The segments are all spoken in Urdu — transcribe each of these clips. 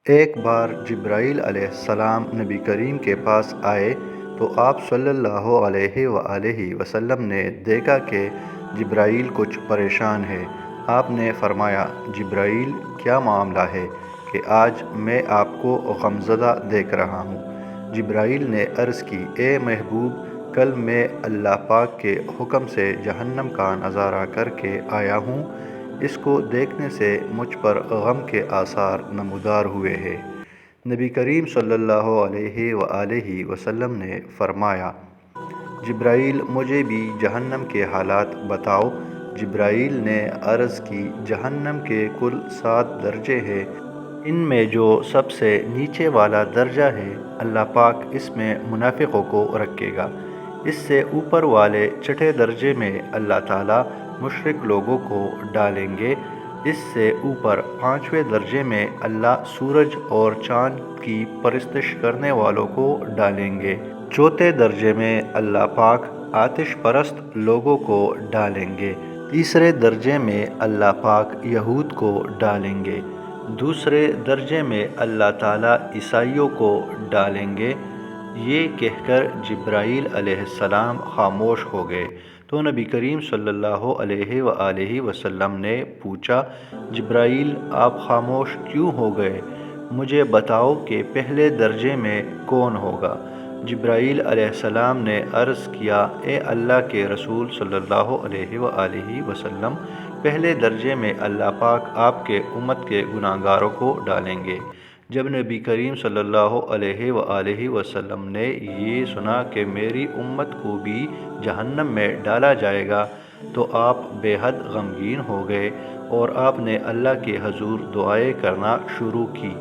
ایک بار جبرائیل علیہ السلام نبی کریم کے پاس آئے تو آپ صلی اللہ علیہ وآلہ وسلم نے دیکھا کہ جبرائیل کچھ پریشان ہے۔ آپ نے فرمایا، جبرائیل کیا معاملہ ہے کہ آج میں آپ کو غمزدہ دیکھ رہا ہوں؟ جبرائیل نے عرض کی، اے محبوب، کل میں اللہ پاک کے حکم سے جہنم کا نظارہ کر کے آیا ہوں۔ اس کو دیکھنے سے مجھ پر غم کے آثار نمودار ہوئے ہیں۔ نبی کریم صلی اللہ علیہ وآلہ وسلم نے فرمایا، جبرائیل مجھے بھی جہنم کے حالات بتاؤ۔ جبرائیل نے عرض کی، جہنم کے کل 7 درجے ہیں۔ ان میں جو سب سے نیچے والا درجہ ہے، اللہ پاک اس میں منافقوں کو رکھے گا۔ اس سے اوپر والے چھٹے درجے میں اللہ تعالیٰ مشرک لوگوں کو ڈالیں گے۔ اس سے اوپر 5ویں درجے میں اللہ سورج اور چاند کی پرستش کرنے والوں کو ڈالیں گے۔ چوتھے درجے میں اللہ پاک آتش پرست لوگوں کو ڈالیں گے۔ تیسرے درجے میں اللہ پاک یہود کو ڈالیں گے۔ دوسرے درجے میں اللہ تعالیٰ عیسائیوں کو ڈالیں گے۔ یہ کہہ کر جبرائیل علیہ السلام خاموش ہو گئے تو نبی کریم صلی اللہ علیہ وآلہ وسلم نے پوچھا، جبرائیل آپ خاموش کیوں ہو گئے؟ مجھے بتاؤ کہ پہلے درجے میں کون ہوگا؟ جبرائیل علیہ السلام نے عرض کیا، اے اللہ کے رسول صلی اللہ علیہ وآلہ وسلم، پہلے درجے میں اللہ پاک آپ کے امت کے گناہگاروں کو ڈالیں گے۔ جب نبی کریم صلی اللہ علیہ وآلہ وسلم نے یہ سنا کہ میری امت کو بھی جہنم میں ڈالا جائے گا تو آپ بے حد غمگین ہو گئے اور آپ نے اللہ کے حضور دعائیں کرنا شروع کی۔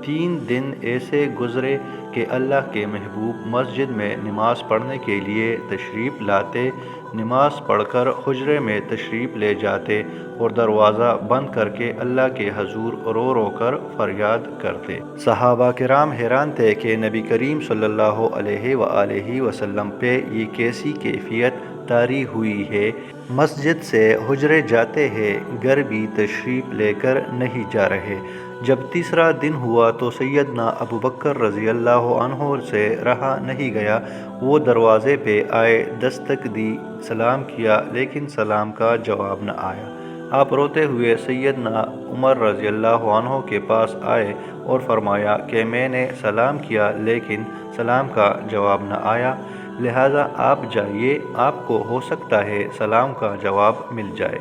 3 دن ایسے گزرے کہ اللہ کے محبوب مسجد میں نماز پڑھنے کے لیے تشریف لاتے، نماز پڑھ کر حجرے میں تشریف لے جاتے اور دروازہ بند کر کے اللہ کے حضور رو رو کر فریاد کرتے۔ صحابہ کرام حیران تھے کہ نبی کریم صلی اللہ علیہ وآلہ وسلم پہ یہ کیسی کیفیت طاری ہوئی ہے۔ مسجد سے حجرے جاتے ہیں، گھر بھی تشریف لے کر نہیں جا رہے۔ جب تیسرا دن ہوا تو سیدنا ابوبکر رضی اللہ عنہ سے رہا نہیں گیا۔ وہ دروازے پہ آئے، دستک دی، سلام کیا، لیکن سلام کا جواب نہ آیا۔ آپ روتے ہوئے سیدنا عمر رضی اللہ عنہ کے پاس آئے اور فرمایا کہ میں نے سلام کیا لیکن سلام کا جواب نہ آیا، لہٰذا آپ جائیے، آپ کو ہو سکتا ہے سلام کا جواب مل جائے۔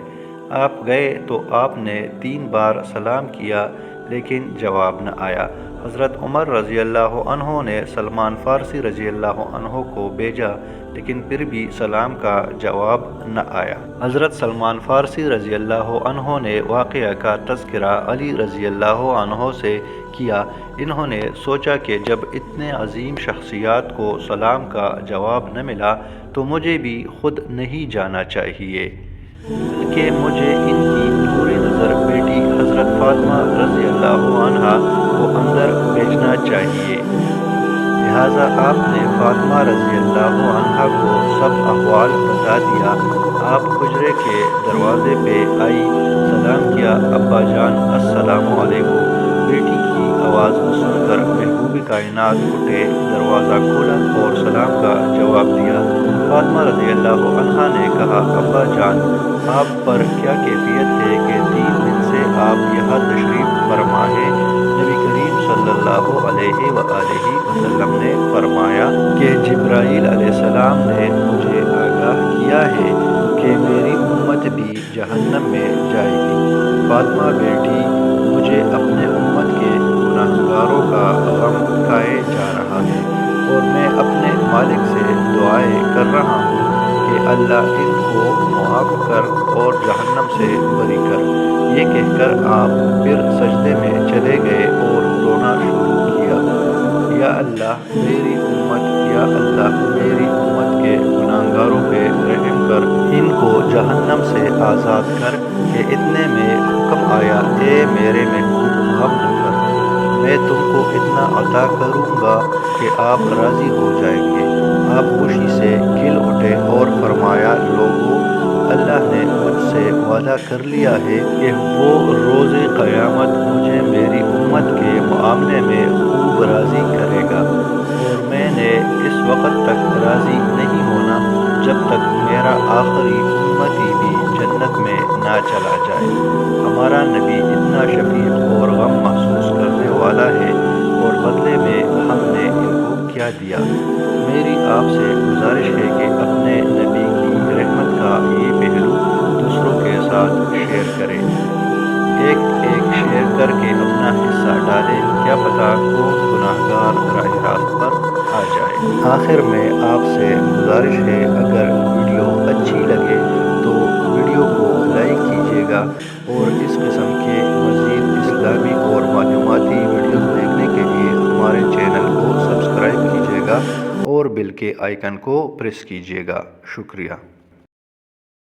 آپ گئے تو آپ نے 3 بار سلام کیا لیکن جواب نہ آیا۔ حضرت عمر رضی اللہ عنہ نے سلمان فارسی رضی اللہ عنہ کو بھیجا لیکن پھر بھی سلام کا جواب نہ آیا۔ حضرت سلمان فارسی رضی اللہ عنہ نے واقعہ کا تذکرہ علی رضی اللہ عنہ سے کیا۔ انہوں نے سوچا کہ جب اتنے عظیم شخصیات کو سلام کا جواب نہ ملا تو مجھے بھی خود نہیں جانا چاہیے، بلکہ مجھے ان کی نوری نظر بیٹی حضرت فاطمہ رضی اللہ عنہا کو اندر بھیجنا چاہیے۔ لہٰذا آپ نے فاطمہ رضی اللہ عنہا کو سب احوال بتا دیا۔ آپ حجرے کے دروازے پہ آئی، سلام کیا، ابا جان السلام علیکم۔ بیٹی کی آواز سن کر محبوب کائنات اٹھے، دروازہ کھولا اور سلام کا جواب دیا۔ فاطمہ رضی اللہ عنہا نے کہا، ابا جان، آپ پر کیا کیفیت ہے کہ 3 دن سے آپ یہاں تشریف فرما ہیں؟ نبی کریم صلی اللہ علیہ وآلہ وسلم نے فرمایا کہ جبرائیل علیہ السلام نے مجھے آگاہ کیا ہے کہ میری امت بھی جہنم میں جائے گی۔ فاطمہ بیٹی، مجھے اپنے امت کے گناہگاروں کا غم کھائے جا رہا ہے اور میں اپنے مالک سے دعائیں کر رہا ہوں کہ اللہ ان کو معاف کر اور جہنم سے بری کر۔ یہ کہہ کر آپ پھر سجدے میں چلے گئے اور رونا شروع کیا، یا اللہ میری امت، یا اللہ میری امت کے گناہگاروں پہ رحم کر، ان کو جہنم سے آزاد کر۔ کہ اتنے میں حکم آیا، اے میرے محبوب، غم نہ کر، میں تم کو اتنا عطا کروں گا کہ آپ راضی ہو جائیں گے۔ آپ خوشی سے کھل اٹھے اور فرمایا، لوگو، اللہ نے مجھ سے وعدہ کر لیا ہے کہ وہ روز قیامت مجھے میری امت امت کے معاملے میں خوب راضی کرے گا، اور میں نے اس وقت تک راضی نہیں ہونا جب تک میرا آخری امتی بھی جنت میں نہ چلا جائے۔ ہمارا نبی اتنا شفیق اور غم محسوس کرنے والا ہے، اور بدلے میں ہم نے ان کو کیا دیا؟ میری آپ سے گزارش ہے کہ اپنے نبی کی رحمت کا یہ پہلو دوسروں کے ساتھ شیئر کریں۔ ایک ایک شیئر کر کے اپنا حصہ ڈالیں، کیا پتہ کون گناہگار راہ راست پر آ جائے۔ آخر میں آپ سے گزارش ہے، اگر ویڈیو اچھی لگے تو ویڈیو کو لائک کیجیے گا، اور اس قسم کے مزید اسلامی اور معلوماتی ویڈیوز دیکھنے کے لیے ہمارے چینل کو سبسکرائب کیجیے گا اور بیل کے آئیکن کو پریس کیجیے گا۔ شکریہ۔